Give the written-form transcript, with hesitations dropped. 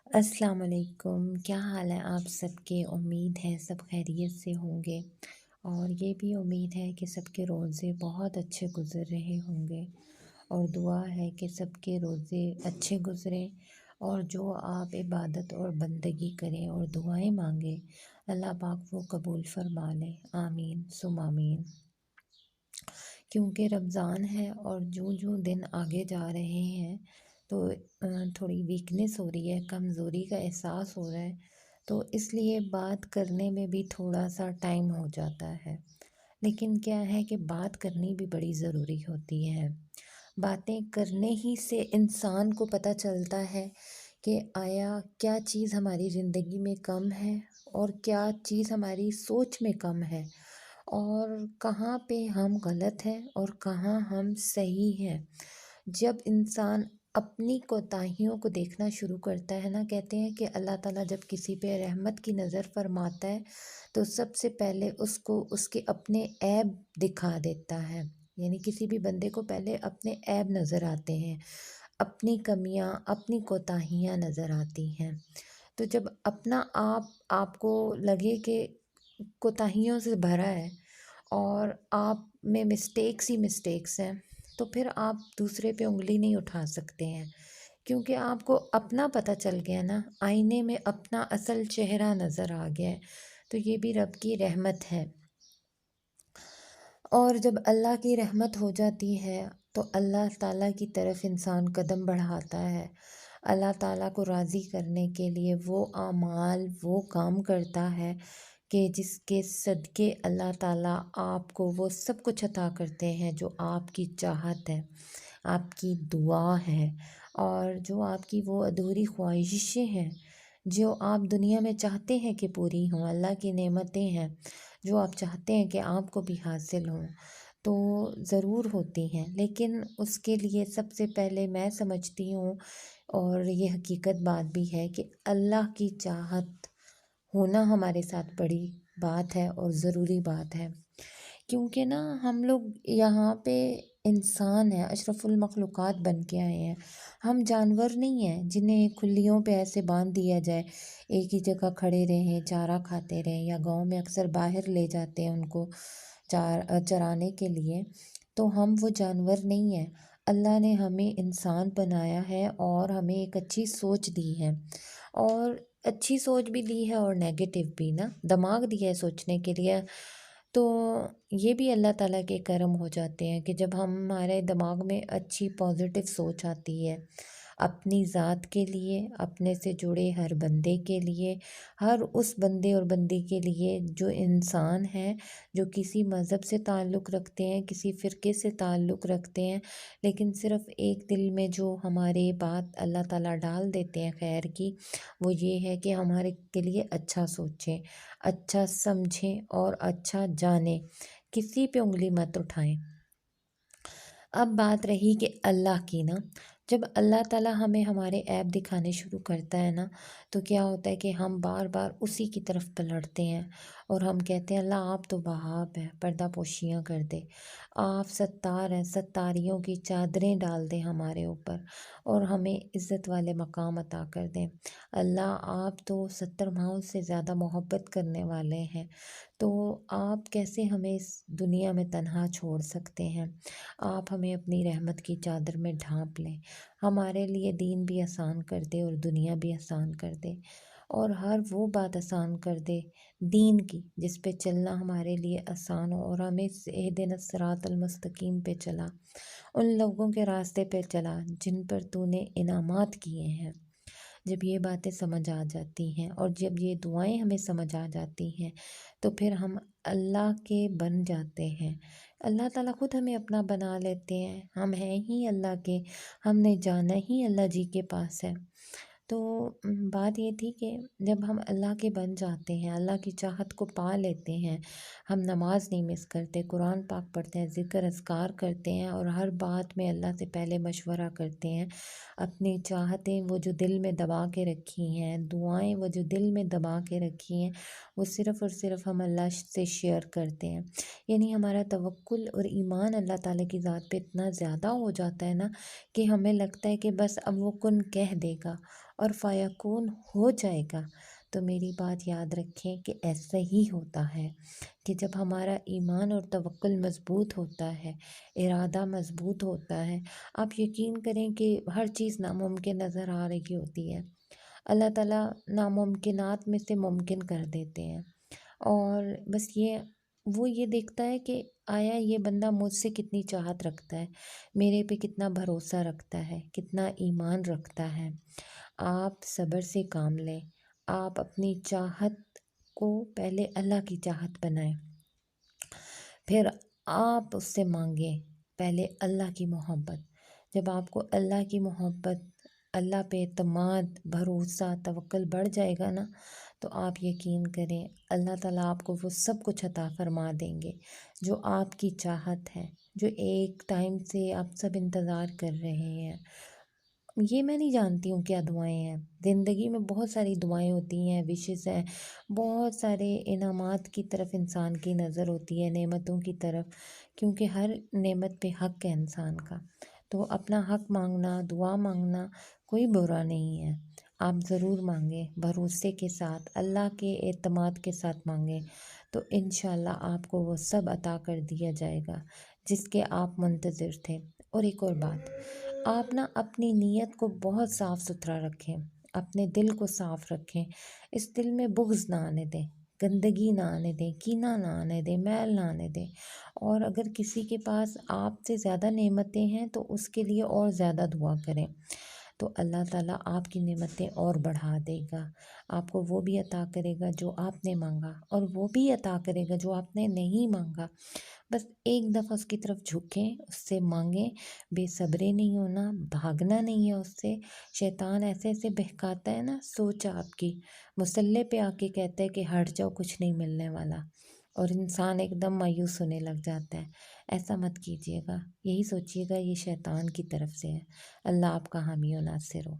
السلام علیکم، کیا حال ہے آپ سب کے؟ امید ہے سب خیریت سے ہوں گے، اور یہ بھی امید ہے کہ سب کے روزے بہت اچھے گزر رہے ہوں گے، اور دعا ہے کہ سب کے روزے اچھے گزریں، اور جو آپ عبادت اور بندگی کریں اور دعائیں مانگیں اللہ پاک وہ قبول فرما لے، آمین ثم آمین۔ کیونکہ رمضان ہے اور جو دن آگے جا رہے ہیں تو تھوڑی ویکنیس ہو رہی ہے، کمزوری کا احساس ہو رہا ہے، تو اس لیے بات کرنے میں بھی تھوڑا سا ٹائم ہو جاتا ہے، لیکن کیا ہے کہ بات کرنی بھی بڑی ضروری ہوتی ہے۔ باتیں کرنے ہی سے انسان کو پتہ چلتا ہے کہ آیا کیا چیز ہماری زندگی میں کم ہے اور کیا چیز ہماری سوچ میں کم ہے، اور کہاں پہ ہم غلط ہیں اور کہاں ہم صحیح ہیں۔ جب انسان اپنی کوتاہیوں کو دیکھنا شروع کرتا ہے نا، کہتے ہیں کہ اللہ تعالیٰ جب کسی پہ رحمت کی نظر فرماتا ہے تو سب سے پہلے اس کو اس کے اپنے عیب دکھا دیتا ہے، یعنی کسی بھی بندے کو پہلے اپنے عیب نظر آتے ہیں، اپنی کمیاں اپنی کوتاہیاں نظر آتی ہیں۔ تو جب اپنا آپ کو لگے کہ کوتاہیوں سے بھرا ہے اور آپ میں مسٹیکس ہی مسٹیکس ہیں، تو پھر آپ دوسرے پہ انگلی نہیں اٹھا سکتے ہیں، کیونکہ آپ کو اپنا پتہ چل گیا نا، آئینے میں اپنا اصل چہرہ نظر آ گیا ہے، تو یہ بھی رب کی رحمت ہے۔ اور جب اللہ کی رحمت ہو جاتی ہے تو اللہ تعالیٰ کی طرف انسان قدم بڑھاتا ہے، اللہ تعالیٰ کو راضی کرنے کے لیے وہ اعمال وہ کام کرتا ہے کہ جس کے صدقے اللہ تعالیٰ آپ کو وہ سب کچھ عطا کرتے ہیں جو آپ کی چاہت ہے، آپ کی دعا ہے، اور جو آپ کی وہ ادھوری خواہشیں ہیں جو آپ دنیا میں چاہتے ہیں کہ پوری ہوں، اللہ کی نعمتیں ہیں جو آپ چاہتے ہیں کہ آپ کو بھی حاصل ہوں، تو ضرور ہوتی ہیں، لیکن اس کے لیے سب سے پہلے میں سمجھتی ہوں، اور یہ حقیقت بات بھی ہے کہ اللہ کی چاہت ہونا ہمارے ساتھ بڑی بات ہے اور ضروری بات ہے، کیونکہ نا ہم لوگ یہاں پہ انسان ہیں، اشرف المخلوقات بن کے آئے ہیں، ہم جانور نہیں ہیں جنہیں کھلیوں پہ ایسے باندھ دیا جائے، ایک ہی جگہ کھڑے رہیں چارہ کھاتے رہیں، یا گاؤں میں اکثر باہر لے جاتے ہیں ان کو چرانے کے لیے، تو ہم وہ جانور نہیں ہیں۔ اللہ نے ہمیں انسان بنایا ہے اور ہمیں ایک اچھی سوچ دی ہے، اور اچھی سوچ بھی دی ہے اور نیگیٹو بھی نا، دماغ دیا ہے سوچنے کے لیے، تو یہ بھی اللہ تعالیٰ کے کرم ہو جاتے ہیں کہ جب ہمارے دماغ میں اچھی پازیٹیو سوچ آتی ہے اپنی ذات کے لیے، اپنے سے جڑے ہر بندے کے لیے، ہر اس بندے اور بندی کے لیے جو انسان ہیں، جو کسی مذہب سے تعلق رکھتے ہیں، کسی فرقے سے تعلق رکھتے ہیں، لیکن صرف ایک دل میں جو ہمارے بات اللہ تعالیٰ ڈال دیتے ہیں خیر کی، وہ یہ ہے کہ ہمارے کے لیے اچھا سوچیں، اچھا سمجھیں اور اچھا جانیں، کسی پہ انگلی مت اٹھائیں۔ اب بات رہی کہ اللہ کی نا، جب اللہ تعالیٰ ہمیں ہمارے عیب دکھانے شروع کرتا ہے نا، تو کیا ہوتا ہے کہ ہم بار بار اسی کی طرف پلٹتے ہیں، اور ہم کہتے ہیں اللہ آپ تو وہاب ہے، پردہ پوشیاں کر دے، آپ ستار ہیں، ستاریوں کی چادریں ڈال دیں ہمارے اوپر، اور ہمیں عزت والے مقام عطا کر دیں۔ اللہ آپ تو 70 ماؤں سے زیادہ محبت کرنے والے ہیں، تو آپ کیسے ہمیں اس دنیا میں تنہا چھوڑ سکتے ہیں؟ آپ ہمیں اپنی رحمت کی چادر میں ڈھانپ لیں، ہمارے لیے دین بھی آسان کر دے اور دنیا بھی آسان کر دے، اور ہر وہ بات آسان کر دے دین کی جس پہ چلنا ہمارے لیے آسان ہو، اور ہمیں اہدنا الصراط المستقیم پہ چلا، ان لوگوں کے راستے پہ چلا جن پر تو نے انعامات کیے ہیں۔ جب یہ باتیں سمجھ آ جاتی ہیں اور جب یہ دعائیں ہمیں سمجھ آ جاتی ہیں تو پھر ہم اللہ کے بن جاتے ہیں، اللہ تعالیٰ خود ہمیں اپنا بنا لیتے ہیں، ہم ہیں ہی اللہ کے، ہم نے جانا ہی اللہ جی کے پاس ہے۔ تو بات یہ تھی کہ جب ہم اللہ کے بن جاتے ہیں، اللہ کی چاہت کو پا لیتے ہیں، ہم نماز نہیں مس کرتے، قرآن پاک پڑھتے ہیں، ذکر اذکار کرتے ہیں، اور ہر بات میں اللہ سے پہلے مشورہ کرتے ہیں، اپنی چاہتیں وہ جو دل میں دبا کے رکھی ہیں، دعائیں وہ جو دل میں دبا کے رکھی ہیں، وہ صرف اور صرف ہم اللہ سے شیئر کرتے ہیں، یعنی ہمارا توکل اور ایمان اللہ تعالیٰ کی ذات پہ اتنا زیادہ ہو جاتا ہے نا کہ ہمیں لگتا ہے کہ بس اب وہ کن کہہ دے گا، اور فیکون ہو جائے گا۔ تو میری بات یاد رکھیں کہ ایسا ہی ہوتا ہے کہ جب ہمارا ایمان اور توکل مضبوط ہوتا ہے، ارادہ مضبوط ہوتا ہے، آپ یقین کریں کہ ہر چیز ناممکن نظر آ رہی ہوتی ہے، اللہ تعالیٰ ناممکنات میں سے ممکن کر دیتے ہیں۔ اور بس وہ یہ دیکھتا ہے کہ آیا یہ بندہ مجھ سے کتنی چاہت رکھتا ہے، میرے پہ کتنا بھروسہ رکھتا ہے، کتنا ایمان رکھتا ہے۔ آپ صبر سے کام لیں، آپ اپنی چاہت کو پہلے اللہ کی چاہت بنائیں، پھر آپ اس سے مانگیں پہلے اللہ کی محبت۔ جب آپ کو اللہ کی محبت، اللہ پہ اعتماد، بھروسہ، توکل بڑھ جائے گا نا، تو آپ یقین کریں اللہ تعالیٰ آپ کو وہ سب کچھ عطا فرما دیں گے جو آپ کی چاہت ہے، جو ایک ٹائم سے آپ سب انتظار کر رہے ہیں۔ یہ میں نہیں جانتی ہوں کیا دعائیں ہیں، زندگی میں بہت ساری دعائیں ہوتی ہیں، وشز ہیں، بہت سارے انعامات کی طرف انسان کی نظر ہوتی ہے، نعمتوں کی طرف، کیونکہ ہر نعمت پہ حق ہے انسان کا۔ تو اپنا حق مانگنا، دعا مانگنا کوئی برا نہیں ہے، آپ ضرور مانگیں، بھروسے کے ساتھ، اللہ کے اعتماد کے ساتھ مانگیں، تو انشاءاللہ آپ کو وہ سب عطا کر دیا جائے گا جس کے آپ منتظر تھے۔ اور ایک اور بات، آپ نا اپنی نیت کو بہت صاف ستھرا رکھیں، اپنے دل کو صاف رکھیں، اس دل میں بغض نہ آنے دیں، گندگی نہ آنے دیں، کینہ نہ آنے دیں، میل نہ آنے دیں۔ اور اگر کسی کے پاس آپ سے زیادہ نعمتیں ہیں تو اس کے لیے اور زیادہ دعا کریں، تو اللہ تعالیٰ آپ کی نعمتیں اور بڑھا دے گا، آپ کو وہ بھی عطا کرے گا جو آپ نے مانگا، اور وہ بھی عطا کرے گا جو آپ نے نہیں مانگا۔ بس ایک دفعہ اس کی طرف جھکیں، اس سے مانگیں، بے صبرے نہیں ہونا، بھاگنا نہیں ہے اس سے۔ شیطان ایسے ایسے بہکاتا ہے نا سوچ آپ کی، مسلح پہ آ کے کہتا ہے کہ ہٹ جاؤ، کچھ نہیں ملنے والا، اور انسان ایک دم مایوس ہونے لگ جاتا ہے۔ ایسا مت کیجیے گا، یہی سوچیے گا یہ شیطان کی طرف سے ہے۔ اللہ آپ کا حامی و ناصر ہو۔